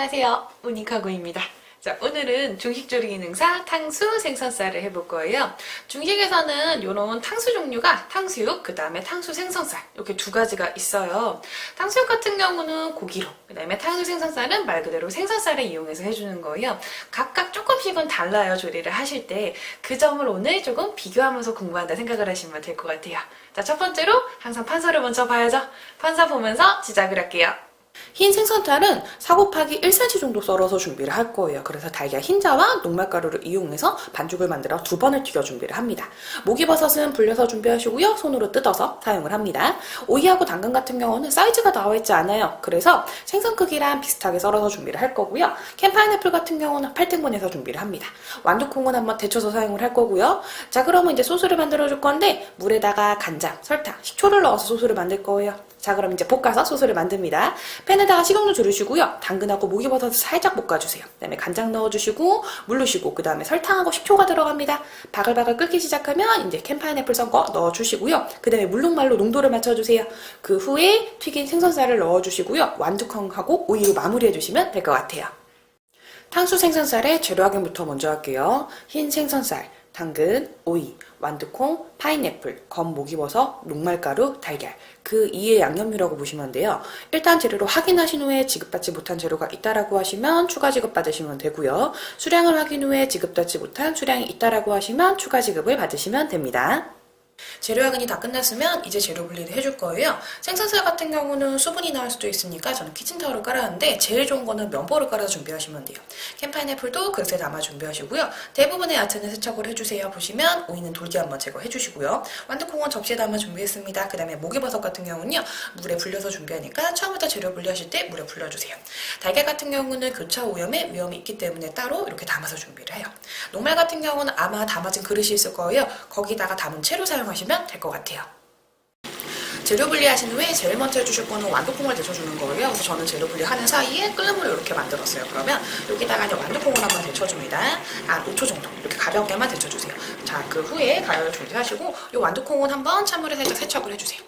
안녕하세요, 모니카고입니다. 자, 오늘은 중식조리 기능사 탕수 생선살을 해볼 거예요. 중식에서는 이런 탕수 종류가 탕수육, 그 다음에 탕수 생선살 이렇게 두 가지가 있어요. 탕수육 같은 경우는 고기로, 그 다음에 탕수 생선살은 말 그대로 생선살을 이용해서 해주는 거예요. 각각 조금씩은 달라요, 조리를 하실 때. 그 점을 오늘 조금 비교하면서 공부한다 생각을 하시면 될 것 같아요. 자, 첫 번째로 항상 판서를 먼저 봐야죠. 판서 보면서 시작을 할게요. 흰 생선살은 4 곱하기 1cm 정도 썰어서 준비를 할 거예요. 그래서 달걀 흰자와 녹말가루를 이용해서 반죽을 만들어 2번을 튀겨 준비를 합니다. 목이버섯은 불려서 준비하시고요. 손으로 뜯어서 사용을 합니다. 오이하고 당근 같은 경우는 사이즈가 나와 있지 않아요. 그래서 생선 크기랑 비슷하게 썰어서 준비를 할 거고요. 캔파인애플 같은 경우는 8등분해서 준비를 합니다. 완두콩은 한번 데쳐서 사용을 할 거고요. 자, 그러면 이제 소스를 만들어 줄 건데 물에다가 간장, 설탕, 식초를 넣어서 소스를 만들 거예요. 자, 그럼 이제 볶아서 소스를 만듭니다. 팬에다가 식용유 두르시고요. 당근하고 목이버섯을 살짝 볶아주세요. 그 다음에 간장 넣어주시고 물 넣으시고 그 다음에 설탕하고 식초가 들어갑니다. 바글바글 끓기 시작하면 이제 캔파인애플 썬 거 넣어주시고요. 그 다음에 물록말로 농도를 맞춰주세요. 그 후에 튀긴 생선살을 넣어주시고요. 완두콩하고 오이로 마무리해주시면 될 것 같아요. 탕수 생선살의 재료 확인부터 먼저 할게요. 흰 생선살, 당근, 오이, 완두콩, 파인애플, 검 목이버섯, 녹말가루, 달걀. 그 2의 양념류라고 보시면 돼요. 일단 재료로 확인하신 후에 지급받지 못한 재료가 있다라고 하시면 추가 지급받으시면 되고요. 수량을 확인 후에 지급받지 못한 수량이 있다라고 하시면 추가 지급을 받으시면 됩니다. 재료 확인이 다 끝났으면 이제 재료 분리를 해줄 거예요. 생선살 같은 경우는 수분이 나올 수도 있으니까 저는 키친타올을 깔았는데 제일 좋은 거는 면보를 깔아서 준비하시면 돼요. 캔파인애플도 그릇에 담아 준비하시고요. 대부분의 야채는 세척을 해주세요. 보시면 오이는 돌기 한번 제거해 주시고요. 완두콩은 접시에 담아 준비했습니다. 그 다음에 목이버섯 같은 경우는요. 물에 불려서 준비하니까 처음부터 재료 분리하실 때 물에 불려주세요. 달걀 같은 경우는 교차 오염의 위험이 있기 때문에 따로 이렇게 담아서 준비를 해요. 녹말 같은 경우는 아마 담아진 그릇이 있을 거예요. 거기다가 담은 채로 사용하시면 될 것 같아요. 재료 분리하신 후에 제일 먼저 해주실 거는 완두콩을 데쳐주는 거예요. 그래서 저는 재료 분리하는 사이에 끓는 물을 이렇게 만들었어요. 그러면 여기다가 이제 완두콩을 한번 데쳐줍니다. 한 5초 정도 이렇게 가볍게만 데쳐주세요. 자, 그 후에 가열을 준비하시고 이 완두콩은 한번 찬물에 살짝 세척을 해주세요.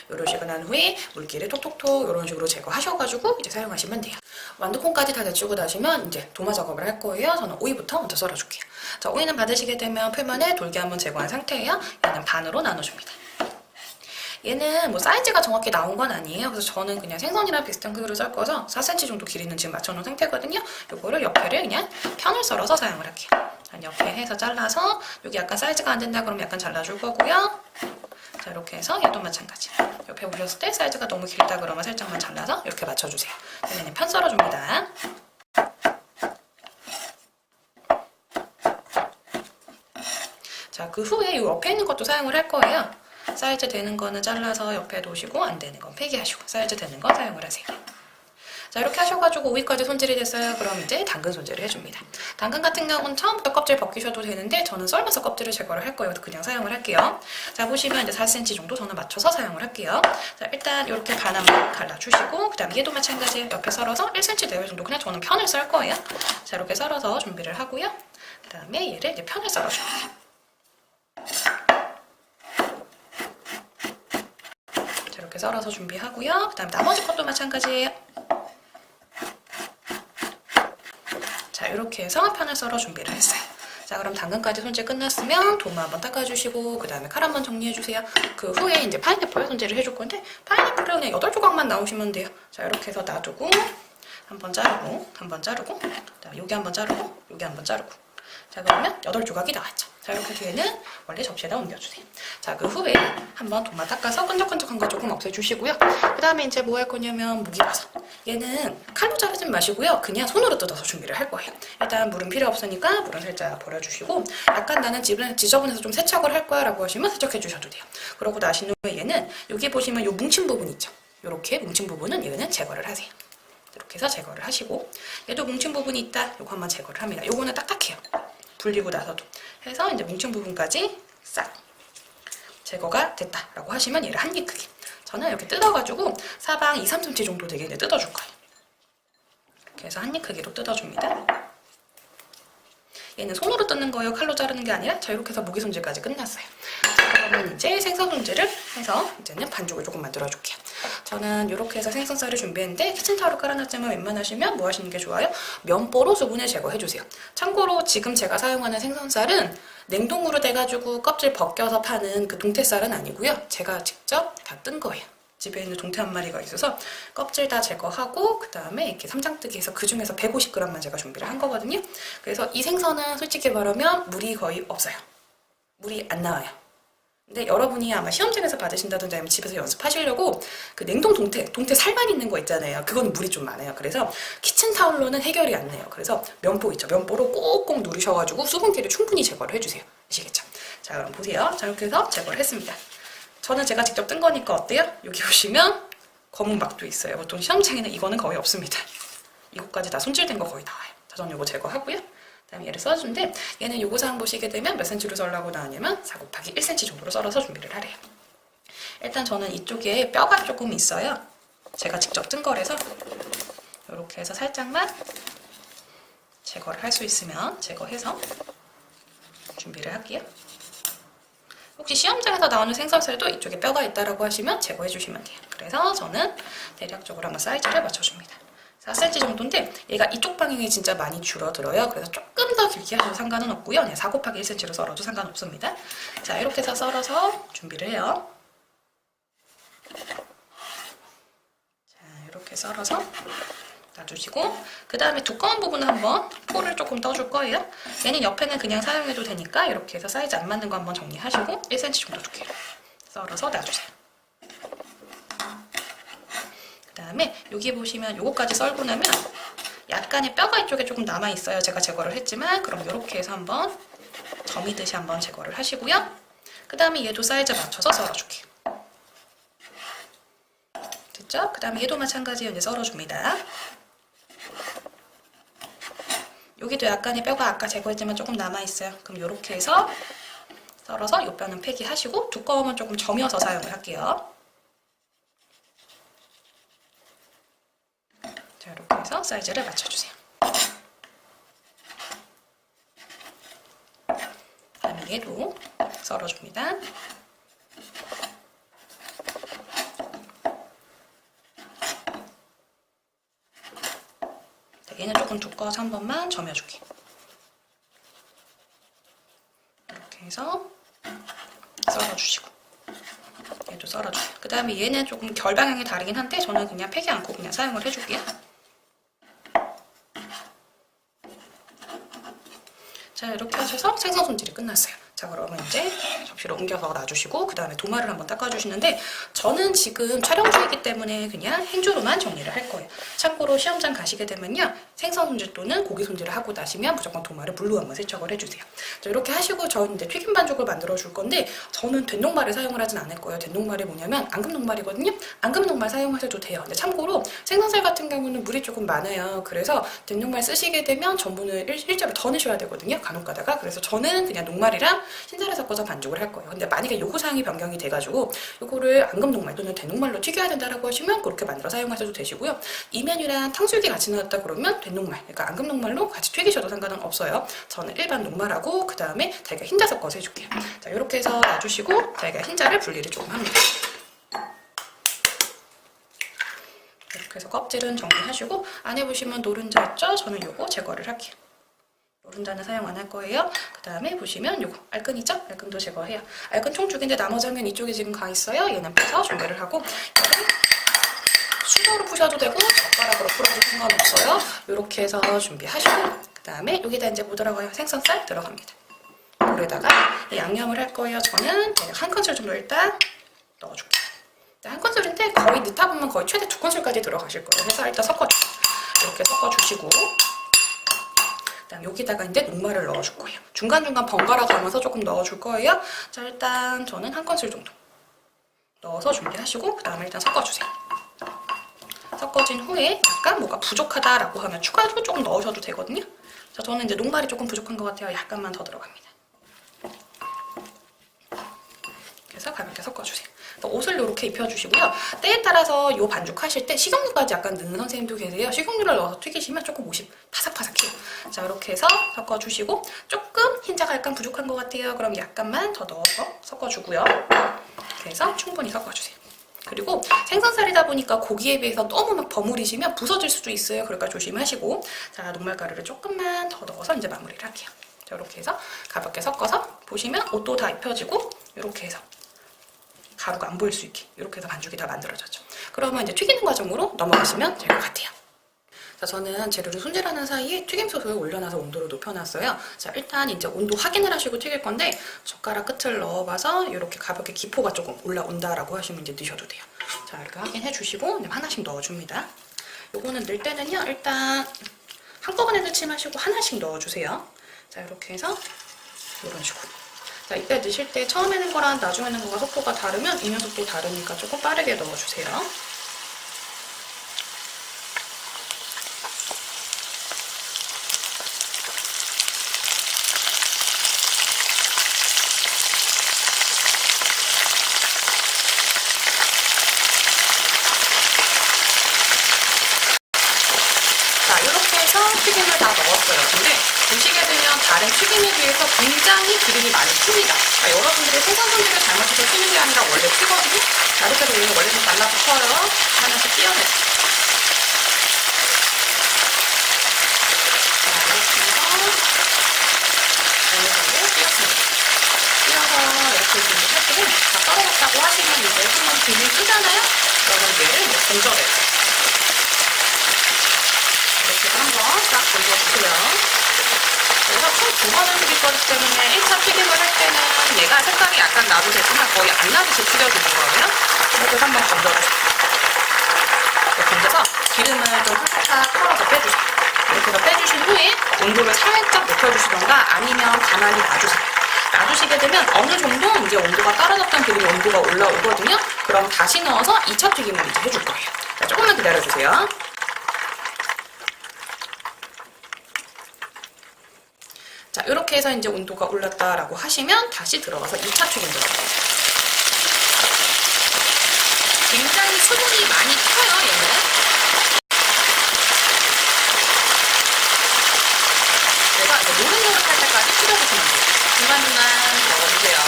이런 식으로 한 후에 물기를 톡톡톡 이런 식으로 제거하셔가지고 이제 사용하시면 돼요. 완두콩까지 다 데치고 나시면 이제 도마 작업을 할 거예요. 저는 오이부터 먼저 썰어줄게요. 자, 오이는 받으시게 되면 표면에 돌기 한번 제거한 상태예요. 얘는 반으로 나눠줍니다. 얘는 뭐 사이즈가 정확히 나온 건 아니에요. 그래서 저는 그냥 생선이랑 비슷한 크기로 썰 거서 4cm 정도 길이는 지금 맞춰놓은 상태거든요. 요거를 옆에를 그냥 편을 썰어서 사용을 할게요. 옆에 해서 잘라서 여기 약간 사이즈가 안 된다 그러면 약간 잘라줄 거고요. 자, 이렇게 해서 얘도 마찬가지. 옆에 오셨을 때 사이즈가 너무 길다 그러면 살짝만 잘라서 이렇게 맞춰주세요. 그러면 편 썰어줍니다. 자, 그 후에 이 옆에 있는 것도 사용을 할 거예요. 사이즈 되는 거는 잘라서 옆에 놓으시고 안 되는 건 폐기하시고 사이즈 되는 거 사용을 하세요. 자, 이렇게 하셔가지고 오이까지 손질이 됐어요. 그럼 이제 당근 손질을 해줍니다. 당근 같은 경우는 처음부터 껍질 벗기셔도 되는데 저는 썰면서 껍질을 제거를 할 거예요. 그냥 사용을 할게요. 자, 보시면 이제 4cm 정도 저는 맞춰서 사용을 할게요. 자, 일단 이렇게 반 한번 갈라주시고 그 다음에 얘도 마찬가지예요. 옆에 썰어서 1cm 내외 정도 그냥 저는 편을 썰 거예요. 자, 이렇게 썰어서 준비를 하고요. 그 다음에 얘를 이제 편을 썰어줍니다. 자, 이렇게 썰어서 준비하고요. 그 다음 나머지 것도 마찬가지예요. 자, 이렇게 해서 편을 썰어 준비를 했어요. 자, 그럼 당근까지 손질 끝났으면 도마 한번 닦아주시고 그 다음에 칼 한번 정리해주세요. 그 후에 이제 파인애플 손질을 해줄 건데 파인애플은 그냥 8조각만 나오시면 돼요. 자, 이렇게 해서 놔두고 한번 자르고 한번 자르고 그다음에 여기 한번 자르고 여기 한번 자르고 자, 그러면 8조각이 나왔죠. 자, 이렇게 뒤에는 원래 접시에다 옮겨주세요. 자, 그 후에 한번 도마 닦아서 끈적끈적한 거 조금 없애주시고요. 그 다음에 이제 뭐 할 거냐면 목이버섯. 얘는 칼로 자르지 마시고요. 그냥 손으로 뜯어서 준비를 할 거예요. 일단 물은 필요 없으니까 물은 살짝 버려주시고 약간 나는 지저분해서 좀 세척을 할 거야 라고 하시면 세척해 주셔도 돼요. 그러고 나신 후에 얘는 여기 보시면 요 뭉친 부분 있죠. 요렇게 뭉친 부분은 얘는 제거를 하세요. 이렇게 해서 제거를 하시고 얘도 뭉친 부분이 있다. 요거 한번 제거를 합니다. 요거는 딱딱해요. 불리고 나서도 해서 이제 뭉친 부분까지 싹 제거가 됐다라고 하시면 얘를 한 입 크기. 저는 이렇게 뜯어가지고 사방 2-3cm 정도 되게 이제 뜯어줄 거예요. 이렇게 해서 한 입 크기로 뜯어줍니다. 얘는 손으로 뜯는 거예요. 칼로 자르는 게 아니라 자, 이렇게 해서 모기 손질까지 끝났어요. 자, 그러면 이제 생선 손질을 해서 이제는 반죽을 조금 만들어줄게요. 저는 이렇게 해서 생선살을 준비했는데 키친타올을 깔아놨지만 웬만하시면 뭐 하시는 게 좋아요? 면보로 수분을 제거해주세요. 참고로 지금 제가 사용하는 생선살은 냉동으로 돼가지고 껍질 벗겨서 파는 그 동태살은 아니고요. 제가 직접 다 뜬 거예요. 집에 있는 동태 한 마리가 있어서 껍질 다 제거하고 그 다음에 이렇게 삼장뜨기 해서 그 중에서 150g만 제가 준비를 한 거거든요. 그래서 이 생선은 솔직히 말하면 물이 거의 없어요. 물이 안 나와요. 근데 여러분이 아마 시험장에서 받으신다든지 아니면 집에서 연습하시려고 그 냉동 동태 살만 있는 거 있잖아요. 그건 물이 좀 많아요. 그래서 키친타올로는 해결이 안 돼요. 그래서 면보 있죠. 면보로 꼭꼭 누르셔가지고 수분기를 충분히 제거를 해주세요. 아시겠죠? 자, 그럼 보세요. 자, 이렇게 해서 제거를 했습니다. 저는 제가 직접 뜬 거니까 어때요? 여기 보시면 검은 막도 있어요. 보통 시험장에는 이거는 거의 없습니다. 이거까지 다 손질된 거 거의 나와요. 자, 저는 이거 제거하고요. 그다음에 얘를 써주는데 얘는 요거사항 보시게 되면 몇 cm로 썰라고 나오냐면 4 곱하기 1cm 정도로 썰어서 준비를 하래요. 일단 저는 이쪽에 뼈가 조금 있어요. 제가 직접 뜬 거라서 이렇게 해서 살짝만 제거를 할 수 있으면 제거해서 준비를 할게요. 혹시 시험장에서 나오는 생선살도 이쪽에 뼈가 있다라고 하시면 제거해 주시면 돼요. 그래서 저는 대략적으로 한번 사이즈를 맞춰줍니다. 4cm 정도인데 얘가 이쪽 방향이 진짜 많이 줄어들어요. 그래서 조금 더 길게 하셔도 상관은 없고요. 그냥 4 곱하기 1cm로 썰어도 상관없습니다. 자, 이렇게 해서 썰어서 준비를 해요. 자, 이렇게 썰어서 놔주시고 그 다음에 두꺼운 부분을 한번 포를 조금 떠줄 거예요. 얘는 옆에는 그냥 사용해도 되니까 이렇게 해서 사이즈 안 맞는 거 한번 정리하시고 1cm 정도 두께로 썰어서 놔주세요. 그 다음에 여기 보시면 요거까지 썰고 나면 약간의 뼈가 이쪽에 조금 남아있어요. 제가 제거를 했지만 그럼 이렇게 해서 한번 점이듯이 한번 제거를 하시고요. 그 다음에 얘도 사이즈 맞춰서 썰어줄게요. 됐죠? 그 다음에 얘도 마찬가지로 이제 썰어줍니다. 여기도 약간의 뼈가 아까 제거했지만 조금 남아있어요. 그럼 이렇게 해서 썰어서 이 뼈는 폐기하시고 두꺼우면 조금 점여서 사용을 할게요. 자, 이렇게 해서 사이즈를 맞춰주세요. 그다음에 얘도 썰어줍니다. 얘는 조금 두꺼워서 한 번만 점여줄게요. 이렇게 해서 썰어주시고 얘도 썰어주세요. 그 다음에 얘는 조금 결 방향이 다르긴 한데 저는 그냥 폐기 않고 그냥 사용을 해줄게요. 자, 이렇게 하셔서 생선 손질이 끝났어요. 자, 그러면 이제 접시로 옮겨서 놔주시고 그 다음에 도마를 한번 닦아주시는데 저는 지금 촬영 중이기 때문에 그냥 행주로만 정리를 할 거예요. 참고로 시험장 가시게 되면요. 생선 손질 또는 고기 손질을 하고 나시면 무조건 도마를 물로 한번 세척을 해주세요. 자, 이렇게 하시고 저는 이제 튀김 반죽을 만들어 줄 건데 저는 된녹말을 사용을 하진 않을 거예요. 된녹말이 뭐냐면 앙금녹말이거든요. 앙금녹말 사용하셔도 돼요. 근데 참고로 생선살 같은 경우는 물이 조금 많아요. 그래서 된녹말 쓰시게 되면 전분을 일절을 더 넣으셔야 되거든요. 간혹 가다가. 그래서 저는 그냥 녹말이랑 신자를 섞어서 반죽을 할 거예요. 근데 만약에 요구사항이 변경이 돼가지고 요거를 앙금녹말 또는 된녹말로 튀겨야 된다라고 하시면 그렇게 만들어 사용하셔도 되시고요. 이면이랑 탕수육이 같이 나왔다 그러면 된녹말, 그러니까 앙금녹말로 같이 튀기셔도 상관은 없어요. 저는 일반 녹말하고 그 다음에 달걀 흰자 섞어서 해줄게요. 자, 이렇게 해서 놔주시고 달걀 흰자를 분리를 조금 합니다. 이렇게 해서 껍질은 정리하시고 안에 보시면 노른자 있죠? 저는 요거 제거를 할게요. 노른자는 사용 안 할 거예요. 그 다음에 보시면 요거 알끈 있죠? 알끈도 제거해요. 알끈 총 2개인데 나머지 한 개는 이쪽에 지금 가 있어요. 얘는 빼서 준비를 하고 수저로 푸셔도 되고 젓가락으로 풀어도 상관없어요. 이렇게 해서 준비하시고 그 다음에 여기다 이제 뭐 들어가요? 생선살 들어갑니다. 물에다가 양념을 할 거예요. 저는 대략 한 큰술 정도 일단 넣어줄게요. 한 큰술인데 거의 넣다 보면 거의 최대 2큰술까지 들어가실 거예요. 그래서 일단 섞어주세요. 이렇게 섞어주시고 그다음 여기다가 이제 녹말을 넣어줄 거예요. 중간중간 번갈아 가면서 조금 넣어줄 거예요. 자, 일단 저는 한 큰술 정도 넣어서 준비하시고 그 다음에 일단 섞어주세요. 섞어진 후에 약간 뭐가 부족하다라고 하면 추가로 조금 넣으셔도 되거든요. 자, 저는 이제 녹말이 조금 부족한 것 같아요. 약간만 더 들어갑니다. 그래서 가볍게 섞어주세요. 옷을 이렇게 입혀주시고요. 때에 따라서 이 반죽하실 때 식용유까지 약간 넣는 선생님도 계세요. 식용유를 넣어서 튀기시면 조금 옷이 바삭바삭해요. 자, 이렇게 해서 섞어주시고 조금 흰자가 약간 부족한 것 같아요. 그럼 약간만 더 넣어서 섞어주고요. 이렇게 해서 충분히 섞어주세요. 그리고 생선살이다 보니까 고기에 비해서 너무 막 버무리시면 부서질 수도 있어요. 그러니까 조심하시고, 자, 녹말가루를 조금만 더 넣어서 이제 마무리를 할게요. 자, 이렇게 해서 가볍게 섞어서 보시면 옷도 다 입혀지고, 이렇게 해서 가루가 안 보일 수 있게 이렇게 해서 반죽이 다 만들어졌죠. 그러면 이제 튀기는 과정으로 넘어가시면 될 것 같아요. 자, 저는 재료를 손질하는 사이에 튀김솥을 올려놔서 온도를 높여놨어요. 자, 일단 이제 온도 확인을 하시고 튀길 건데, 젓가락 끝을 넣어봐서 이렇게 가볍게 기포가 조금 올라온다라고 하시면 이제 넣으셔도 돼요. 자, 이렇게 확인해 주시고 하나씩 넣어줍니다. 요거는 넣을 때는요, 일단 한꺼번에 넣지 마시고 하나씩 넣어주세요. 자, 이렇게 해서 이런 식으로. 자, 이때 넣으실 때 처음에 넣은 거랑 나중에 넣은 거가 속도가 다르면 이면 속도 다르니까 조금 빠르게 넣어주세요. 자, 이렇게 해서 튀김을 다 넣었어요. 근데 보시게 되면 다른 튀김에 비해서 굉장히 기름이 많이 튑니다. 자, 여러분들이 생선 손질을 잘못해서 튀는 게 아니라 원래 튀거든요. 자, 이렇게 해서 얘는 원래 좀 달라붙어요. 하나씩 띄어내요. 자, 이렇게 해서 어느 정도 띄었습니다. 띄어서 이렇게 준비할 때는 다 떨어졌다고 하시면 이제 한번 불이 끄잖아요. 그러면 얘를 이제 건져내요. 이렇게 해서 한번 딱 건져주세요. 그래서 총 2번을 튀길 거기 때문에 1차 튀김을 할 때는 얘가 색깔이 약간 나도 되지만 거의 안 나듯이 튀겨주는 거예요. 이렇게 해서 한번 건져주세요. 건져서 기름을 좀 살짝 털어서 빼주세요. 이렇게 해서 빼주신 후에 온도를 살짝 높여주시던가 아니면 가만히 놔주세요. 놔두시게 되면 어느 정도 이제 온도가 떨어졌던 기름이 온도가 올라오거든요. 그럼 다시 넣어서 2차 튀김을 이제 해줄 거예요. 자, 조금만 기다려주세요. 자, 이렇게 해서 이제 온도가 올랐다라고 하시면 다시 들어가서 2차 튀김 들어가요. 굉장히 수분이 많이 튀어요, 얘는. 그래서 이제 노릇노릇할 때까지 튀겨주시면 돼요. 중간중간 넣어주세요.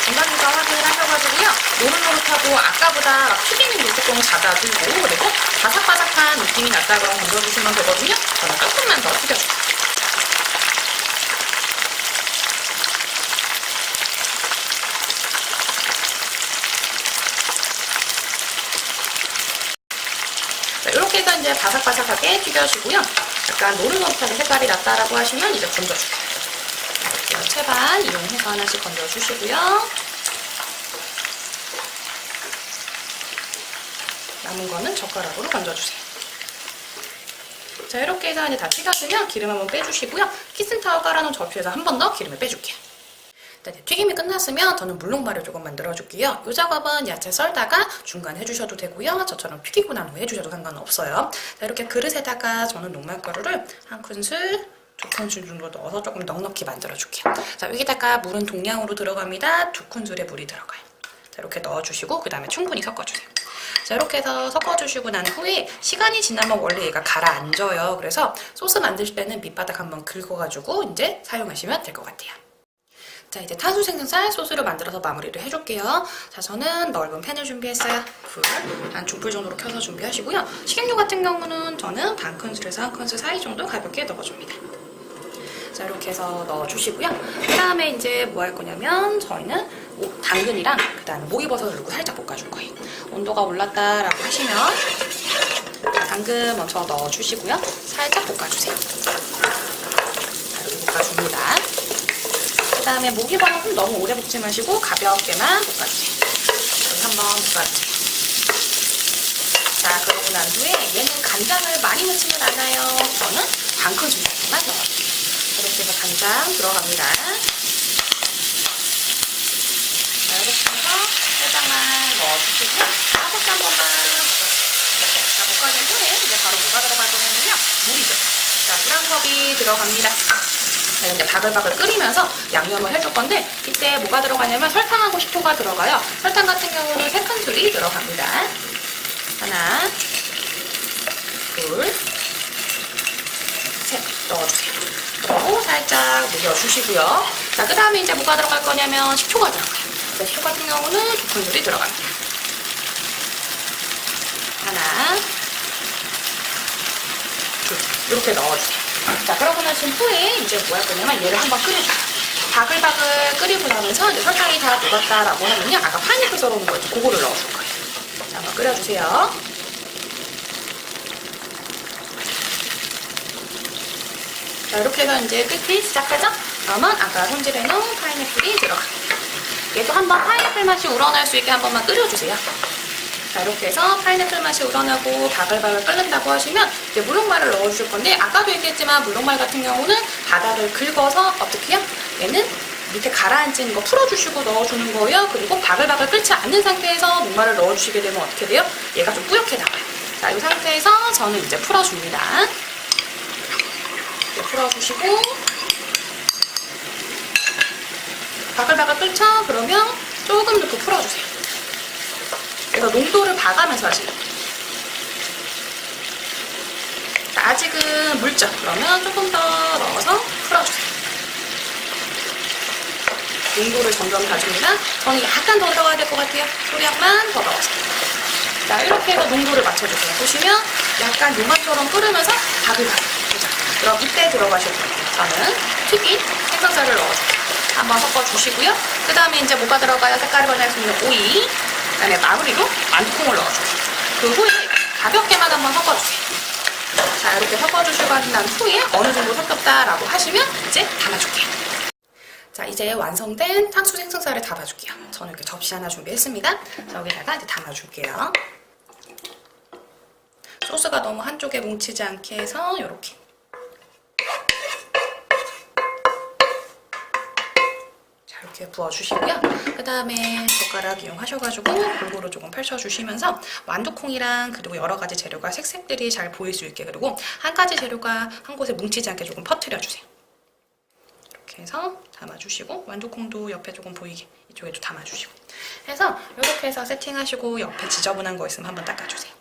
중간중간 확인을 하셔가지고요. 노릇노릇하고 아까보다 튀기는 게 조금 잦아지고 그리고 바삭바삭한 느낌이 났다 그러면 건져주시면 되거든요. 저는 조금만 더 튀겨줄게요. 자, 이렇게 해서 이제 바삭바삭하게 튀겨주고요. 약간 노릇노릇하게 색깔이 났다라고 하시면 이제 건져줄게요. 이렇게 채반 이용해서 하나씩 건져주시고요. 남은 거는 젓가락으로 건져주세요. 자, 이렇게 해서 이제 다 튀겨지면 기름 한번 빼주시고요. 키친타올 깔아놓은 접시에서 한 번 더 기름을 빼줄게요. 네, 튀김이 끝났으면 저는 물롱말을 조금 만들어줄게요. 이 작업은 야채 썰다가 중간에 해주셔도 되고요. 저처럼 튀기고 난 후에 해주셔도 상관없어요. 자, 이렇게 그릇에다가 저는 녹말가루를 한 큰술, 2큰술 정도 넣어서 조금 넉넉히 만들어줄게요. 자, 여기다가 물은 동량으로 들어갑니다. 2큰술의 물이 들어가요. 자, 이렇게 넣어주시고 그 다음에 충분히 섞어주세요. 자, 이렇게 해서 섞어주시고 난 후에 시간이 지나면 원래 얘가 가라앉아요. 그래서 소스 만드실 때는 밑바닥 한번 긁어가지고 이제 사용하시면 될 것 같아요. 자, 이제 탄수 생선살 소스를 만들어서 마무리를 해줄게요. 자, 저는 넓은 팬을 준비했어요. 불 한 2불 정도로 켜서 준비하시고요. 식용유 같은 경우는 저는 반 큰술에서 한 큰술 사이 정도 가볍게 넣어줍니다. 자, 이렇게 해서 넣어주시고요. 그 다음에 이제 뭐 할 거냐면 저희는 당근이랑 그 다음에 목이버섯을 넣고 살짝 볶아줄 거예요. 온도가 올랐다라고 하시면 당근 먼저 넣어주시고요. 살짝 볶아주세요. 자, 이렇게 볶아줍니다. 그 다음에 목이버섯은 너무 오래 볶지 마시고 가볍게만 볶아주세요. 이렇게 한번 볶아주세요. 자, 그러고 난 후에 얘는 간장을 많이 넣지는 않아요. 저는 반 큰술 정도만 넣어요. 이렇게 해서 간장 들어갑니다. 자, 이렇게 해서 살짝만 넣어주시고 따뜻한 한 번만 자, 볶아준 후에 이제 바로 뭐가 들어갈 거냐면요. 물이죠. 자, 물 한 컵이 들어갑니다. 이렇게 바글바글 끓이면서 양념을 해줄 건데 이때 뭐가 들어가냐면 설탕하고 식초가 들어가요. 설탕 같은 경우는 3큰술이 들어갑니다. 하나, 둘, 셋 넣어주세요. 그리고 살짝 녹여주시고요. 자, 그 다음에 이제 뭐가 들어갈 거냐면 식초가 들어가요. 식초 같은 경우는 2큰술이 들어갑니다. 하나, 둘, 이렇게 넣어주세요. 자, 그러고 나신 후에 이제 뭐 할 거냐면 얘를 한번 끓여줘요. 바글바글 끓이고 나면서 이제 설탕이 다 녹았다라고 하면요. 아까 파인애플 썰어놓은 거 있죠? 그거를 넣어줄 거예요. 자, 한번 끓여주세요. 자, 이렇게 해서 이제 끓기 시작하죠? 그러면 아까 손질해놓은 파인애플이 들어갑니다. 얘도 한번 파인애플 맛이 우러날 수 있게 한 번만 끓여주세요. 자, 이렇게 해서 파인애플 맛이 우러나고 바글바글 끓는다고 하시면 이제 물녹말을 넣어주실 건데 아까도 얘기했지만 물녹말 같은 경우는 바닥을 긁어서 어떻게 해요? 얘는 밑에 가라앉은 거 풀어주시고 넣어주는 거예요. 그리고 바글바글 끓지 않는 상태에서 녹말을 넣어주시게 되면 어떻게 돼요? 얘가 좀 뿌옇게 나와요. 자, 이 상태에서 저는 이제 풀어줍니다. 이렇게 풀어주시고 바글바글 끓죠? 그러면 조금 넣고 풀어주세요. 그래서 농도를 봐가면서 하시면 돼요. 아직은 묽죠? 그러면 조금 더 넣어서 풀어주세요. 농도를 점점 봐줍니다. 저는 약간 더 들어가야 될 것 같아요. 소량만 더 넣어서. 자, 이렇게 해서 농도를 맞춰주세요. 보시면 약간 요만처럼 끓으면서 바글바글. 그죠? 그럼 이때 들어가실 거예요. 저는 튀긴 생선살을 넣어주세요. 한번 섞어주시고요. 그 다음에 이제 뭐가 들어가요? 색깔을 변할 수 있는 오이. 그 다음에 마무리로 완두콩을 넣어주세요. 그 후에 가볍게만 한번 섞어주세요. 자, 이렇게 섞어주시고 난 후에 어느 정도 섞였다라고 하시면 이제 담아줄게요. 자, 이제 완성된 탕수 생선살을 담아줄게요. 저는 이렇게 접시 하나 준비했습니다. 자, 여기다가 이제 담아줄게요. 소스가 너무 한쪽에 뭉치지 않게 해서 이렇게. 이렇게 부어주시고요. 그 다음에 젓가락 이용하셔가지고 골고루 조금 펼쳐주시면서 완두콩이랑 그리고 여러 가지 재료가 색색들이 잘 보일 수 있게 그리고 한 가지 재료가 한 곳에 뭉치지 않게 조금 퍼뜨려주세요. 이렇게 해서 담아주시고 완두콩도 옆에 조금 보이게 이쪽에도 담아주시고 해서 이렇게 해서 세팅하시고 옆에 지저분한 거 있으면 한번 닦아주세요.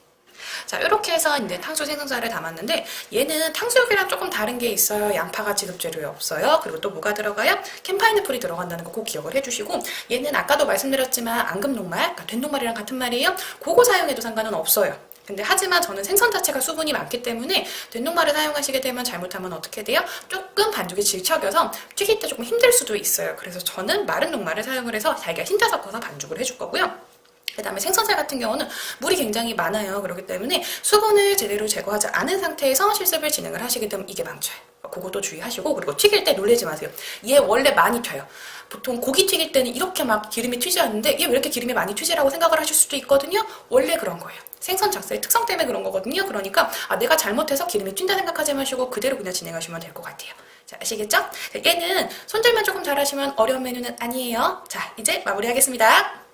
자, 이렇게 해서 이제 탕수 생선살을 담았는데 얘는 탕수육이랑 조금 다른 게 있어요. 양파가 지급 재료에 없어요. 그리고 또 뭐가 들어가요? 캔파인애플이 들어간다는 거 꼭 기억을 해주시고 얘는 아까도 말씀드렸지만 앙금녹말, 그러니까 된녹말이랑 같은 말이에요. 그거 사용해도 상관은 없어요. 근데 하지만 저는 생선 자체가 수분이 많기 때문에 된녹말을 사용하시게 되면 잘못하면 어떻게 돼요? 조금 반죽이 질척여서 튀길 때 조금 힘들 수도 있어요. 그래서 저는 마른 녹말을 사용을 해서 자기가 흰자 섞어서 반죽을 해줄 거고요. 그 다음에 생선살 같은 경우는 물이 굉장히 많아요. 그렇기 때문에 수분을 제대로 제거하지 않은 상태에서 실습을 진행을 하시게 되면 이게 망쳐요. 그것도 주의하시고 그리고 튀길 때 놀라지 마세요. 얘 원래 많이 튀어요. 보통 고기 튀길 때는 이렇게 막 기름이 튀지 않는데 얘 왜 이렇게 기름이 많이 튀지라고 생각을 하실 수도 있거든요. 원래 그런 거예요. 생선 작사의 특성 때문에 그런 거거든요. 그러니까 내가 잘못해서 기름이 튄다 생각하지 마시고 그대로 그냥 진행하시면 될 것 같아요. 자, 아시겠죠? 얘는 손질만 조금 잘하시면 어려운 메뉴는 아니에요. 자, 이제 마무리하겠습니다.